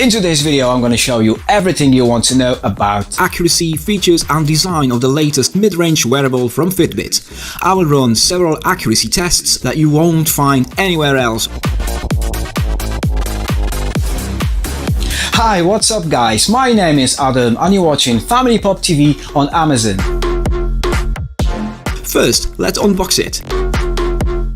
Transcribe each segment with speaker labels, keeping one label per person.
Speaker 1: In today's video, I'm going to show you everything you want to know about
Speaker 2: accuracy, features and design of the latest mid-range wearable from Fitbit. I will run several accuracy tests that you won't find anywhere else.
Speaker 1: Hi, what's up guys? My name is Adam and you're watching Family Pop TV on Amazon.
Speaker 2: First, let's unbox it.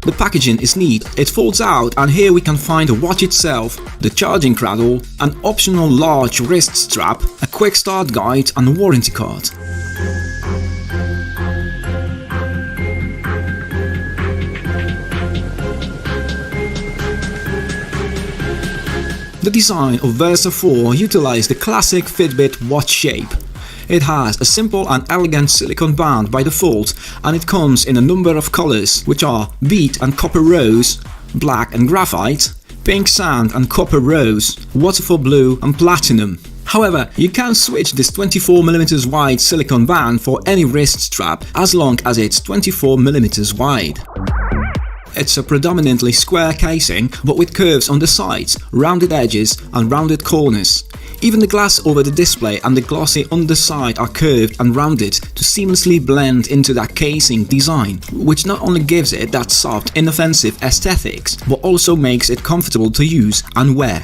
Speaker 2: The packaging is neat, it folds out and here we can find the watch itself, the charging cradle, an optional large wrist strap, a quick start guide and a warranty card. The design of Versa 4 utilized the classic Fitbit watch shape. It has a simple and elegant silicone band by default and it comes in a number of colors, which are beige and copper rose, black and graphite, pink sand and copper rose, waterfall blue and platinum. However, you can switch this 24mm wide silicone band for any wrist strap as long as it's 24mm wide. It's a predominantly square casing, but with curves on the sides, rounded edges and rounded corners. Even the glass over the display and the glossy underside are curved and rounded to seamlessly blend into that casing design, which not only gives it that soft, inoffensive aesthetics, but also makes it comfortable to use and wear.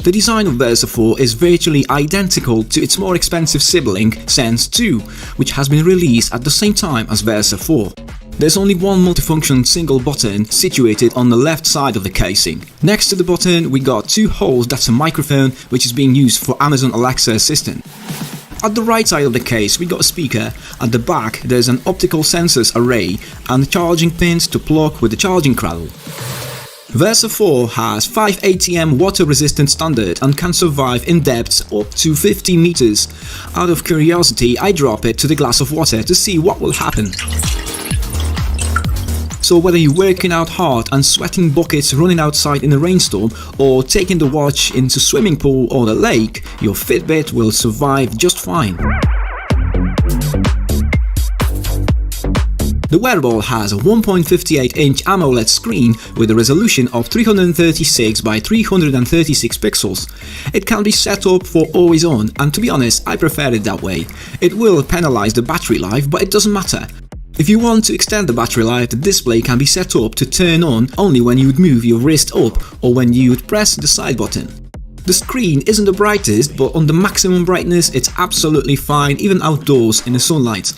Speaker 2: The design of Versa 4 is virtually identical to its more expensive sibling, Sense 2, which has been released at the same time as Versa 4. There's only one multifunction single button situated on the left side of the casing. Next to the button we got two holes, that's a microphone which is being used for Amazon Alexa Assistant. At the right side of the case we got a speaker, at the back there's an optical sensors array and charging pins to plug with the charging cradle. Versa 4 has 5 ATM water resistant standard and can survive in depths up to 50 meters. Out of curiosity I drop it to the glass of water to see what will happen. So whether you're working out hard and sweating buckets running outside in a rainstorm or taking the watch into swimming pool or the lake, your Fitbit will survive just fine. The wearable has a 1.58-inch AMOLED screen with a resolution of 336 by 336 pixels. It can be set up for always on and to be honest I prefer it that way. It will penalize the battery life but it doesn't matter. If you want to extend the battery life, the display can be set up to turn on only when you would move your wrist up or when you would press the side button. The screen isn't the brightest, but on the maximum brightness it's absolutely fine even outdoors in the sunlight.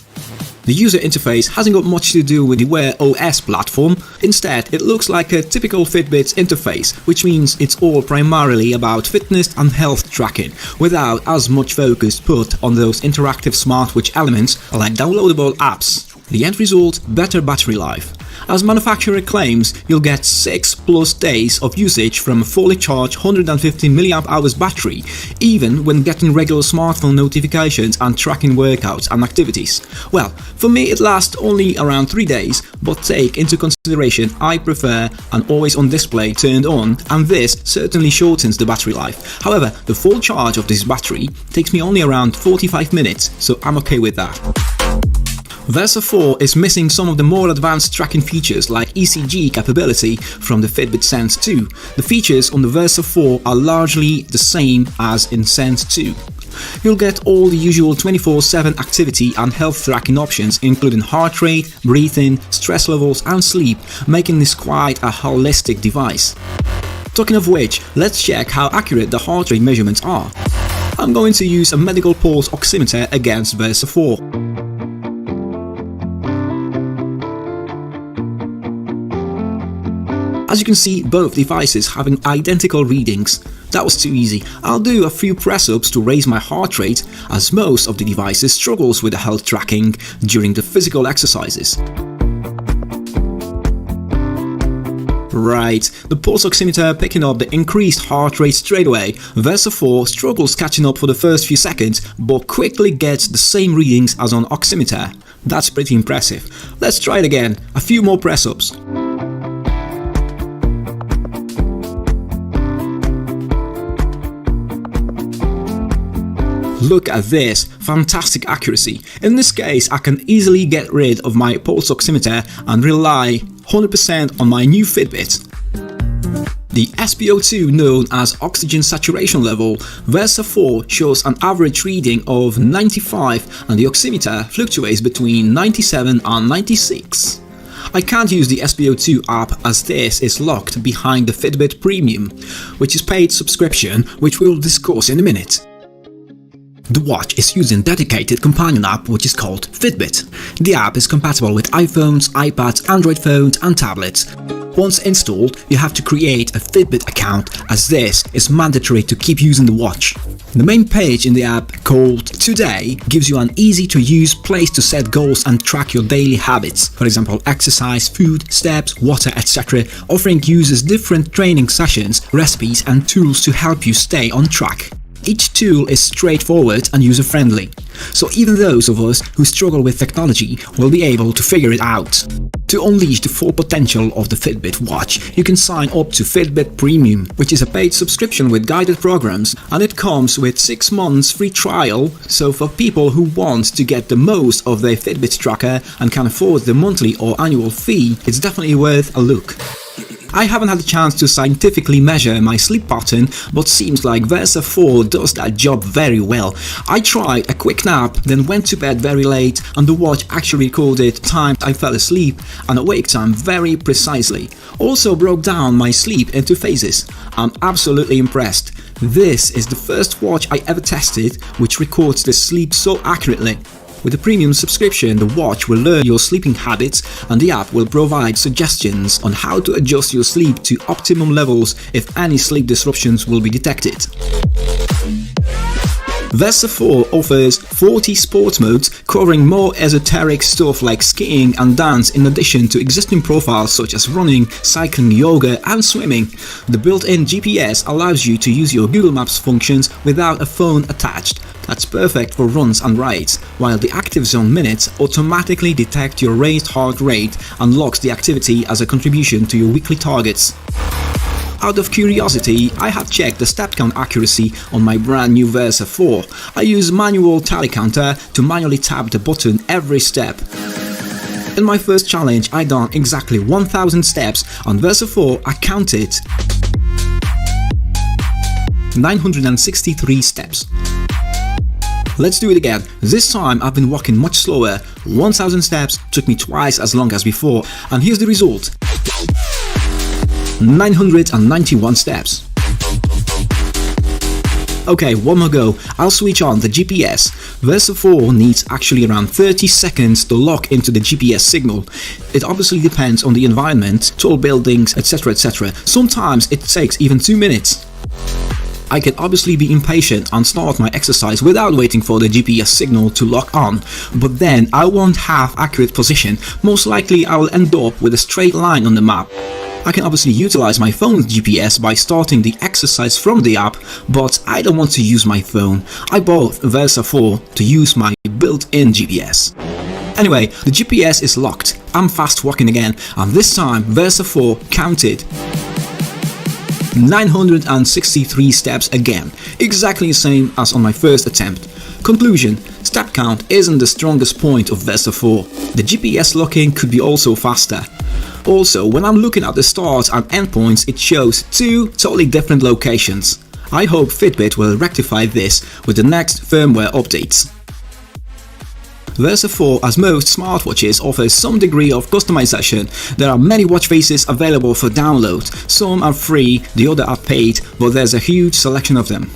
Speaker 2: The user interface hasn't got much to do with the Wear OS platform. Instead, it looks like a typical Fitbit interface, which means it's all primarily about fitness and health tracking, without as much focus put on those interactive smartwatch elements like downloadable apps. The end result, better battery life. As manufacturer claims, you'll get 6+ days of usage from a fully charged 150 mAh battery, even when getting regular smartphone notifications and tracking workouts and activities. Well, for me it lasts only around 3 days, but take into consideration I prefer an always-on display turned on, and this certainly shortens the battery life. However, the full charge of this battery takes me only around 45 minutes, so I'm okay with that. Versa 4 is missing some of the more advanced tracking features like ECG capability from the Fitbit Sense 2. The features on the Versa 4 are largely the same as in Sense 2. You'll get all the usual 24/7 activity and health tracking options including heart rate, breathing, stress levels and sleep, making this quite a holistic device. Talking of which, let's check how accurate the heart rate measurements are. I'm going to use a medical pulse oximeter against Versa 4. As you can see, both devices having identical readings. That was too easy. I'll do a few press-ups to raise my heart rate, as most of the devices struggles with the health tracking during the physical exercises. Right, the pulse oximeter picking up the increased heart rate straight away. Versa 4 struggles catching up for the first few seconds, but quickly gets the same readings as on oximeter. That's pretty impressive. Let's try it again, a few more press-ups. Look at this, fantastic accuracy. In this case, I can easily get rid of my pulse oximeter and rely 100% on my new Fitbit. The SpO2, known as oxygen saturation level, Versa 4 shows an average reading of 95 and the oximeter fluctuates between 97 and 96. I can't use the SpO2 app as this is locked behind the Fitbit Premium, which is paid subscription, which we'll discuss in a minute. The watch is using dedicated companion app which is called Fitbit. The app is compatible with iPhones, iPads, Android phones and tablets. Once installed, you have to create a Fitbit account as this is mandatory to keep using the watch. The main page in the app, called Today, gives you an easy-to-use place to set goals and track your daily habits, for example exercise, food, steps, water, etc., offering users different training sessions, recipes and tools to help you stay on track. Each tool is straightforward and user-friendly, so even those of us who struggle with technology will be able to figure it out. To unleash the full potential of the Fitbit watch, you can sign up to Fitbit Premium, which is a paid subscription with guided programs, and it comes with 6 months free trial, so for people who want to get the most of their Fitbit tracker and can afford the monthly or annual fee, it's definitely worth a look. I haven't had a chance to scientifically measure my sleep pattern, but seems like Versa 4 does that job very well. I tried a quick nap, then went to bed very late, and the watch actually recorded time I fell asleep and awake time very precisely. Also broke down my sleep into phases. I'm absolutely impressed. This is the first watch I ever tested which records the sleep so accurately. With a premium subscription, the watch will learn your sleeping habits and the app will provide suggestions on how to adjust your sleep to optimum levels if any sleep disruptions will be detected. Versa 4 offers 40 sports modes covering more esoteric stuff like skiing and dance in addition to existing profiles such as running, cycling, yoga and swimming. The built-in GPS allows you to use your Google Maps functions without a phone attached. That's perfect for runs and rides, while the Active Zone minutes automatically detect your raised heart rate and locks the activity as a contribution to your weekly targets. Out of curiosity, I have checked the step count accuracy on my brand new Versa 4. I use manual tally counter to manually tap the button every step. In my first challenge, I done exactly 1000 steps. On Versa 4, I counted 963 steps. Let's do it again. This time I've been walking much slower. 1000 steps took me twice as long as before, and here's the result. 991 steps. Okay, one more go. I'll switch on the GPS. Versa 4 needs actually around 30 seconds to lock into the GPS signal. It obviously depends on the environment, tall buildings, etc, etc. Sometimes it takes even 2 minutes. I can obviously be impatient and start my exercise without waiting for the GPS signal to lock on, but then I won't have accurate position. Most likely I will end up with a straight line on the map. I can obviously utilize my phone's GPS by starting the exercise from the app, but I don't want to use my phone. I bought Versa 4 to use my built-in GPS. Anyway, the GPS is locked. I'm fast walking again, and this time Versa 4 counted 963 steps again, exactly the same as on my first attempt. Conclusion: step count isn't the strongest point of Versa 4. The GPS locking could be also faster. Also, when I'm looking at the start and endpoints, it shows 2 totally different locations. I hope Fitbit will rectify this with the next firmware updates. Versa 4, as most smartwatches, offers some degree of customization. There are many watch faces available for download. Some are free, the other are paid, but there's a huge selection of them.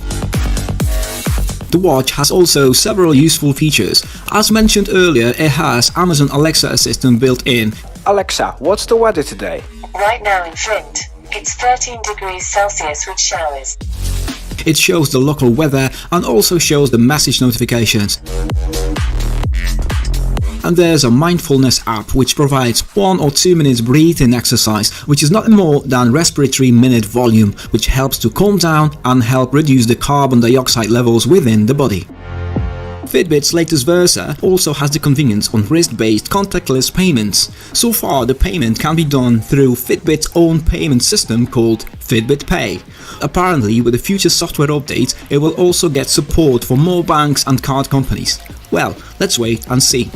Speaker 2: The watch has also several useful features. As mentioned earlier, it has Amazon Alexa Assistant built in.
Speaker 1: Alexa, what's the weather today?
Speaker 3: Right now in Flint, it's 13 degrees Celsius with showers.
Speaker 2: It shows the local weather and also shows the message notifications. And there's a mindfulness app which provides 1 or 2 minutes breathing exercise, which is nothing more than respiratory minute volume, which helps to calm down and help reduce the carbon dioxide levels within the body. Fitbit's latest Versa also has the convenience on wrist-based contactless payments. So far, the payment can be done through Fitbit's own payment system called Fitbit Pay. Apparently, with the future software updates, it will also get support for more banks and card companies. Well, let's wait and see.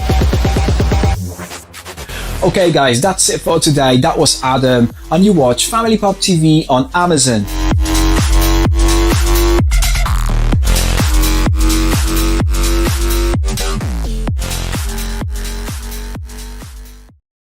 Speaker 1: Okay guys, that's it for today. That was Adam, and you watch Family Pop TV on Amazon.